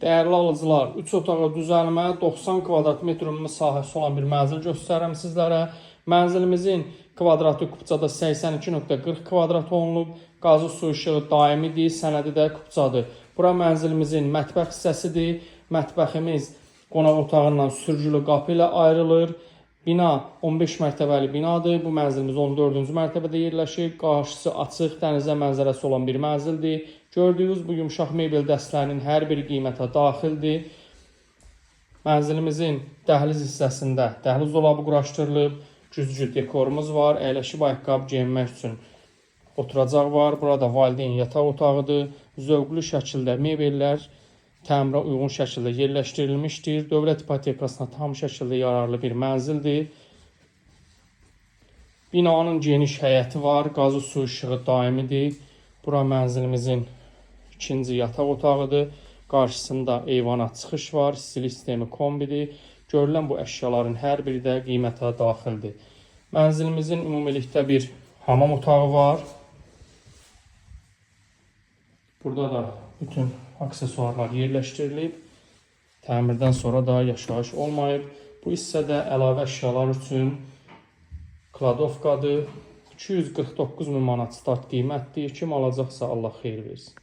Dəyərli alıcılar, 3 otağa düzəlmə 90 kvadrat metr ümumi sahəsi olan bir mənzil göstərirəm sizlərə. Mənzilimizin kvadratı kupçada 82.40 kvadrat olunub. Qazı su işığı daimidir, sənədi də kupçadır. Bura mənzilimizin mətbəx hissəsidir. Mətbəximiz qonaq otağından sürgülü qapı ilə ayrılır. Bina 15 mərtəbəli binadır. Bu mənzilimiz 14-cü mərtəbədə yerləşir. Qarşısı açıq, dənizə mənzərəsi olan bir mənzildir. Gördüyünüz bu yumşaq mebel dəstlərinin hər biri qiymətə daxildir. Mənzilimizin dəhliz hissəsində dəhliz dolabı quraşdırılıb. Güzgü dekorumuz var. Əyləşib ayaqqabı geyinmək üçün oturacaq var. Burada valideyn yataq otağıdır. Zövqlü şəkildə mebellər təmirə uyğun şəkildə yerləşdirilmişdir. Dövlət ipotekasına tam şəkildə yararlı bir mənzildir. Binanın geniş həyəti var. Qazı su işığı daimidir. Bura mənzilimizin ikinci yataq otağıdır. Qarşısında eyvana çıxış var. Istilik sistemi kombidir. Görülən bu əşyaların hər biri də qiymətə daxildir. Mənzilimizin ümumilikdə bir hamam otağı var. Burada da bütün aksesuarlar yerləşdirilib. Təmirdən sonra da yaşayış olmayıb. Bu hissədə əlavə əşyalar üçün kladovkadır. 249 min manat start qiymətdir. Kim alacaqsa Allah xeyir versin.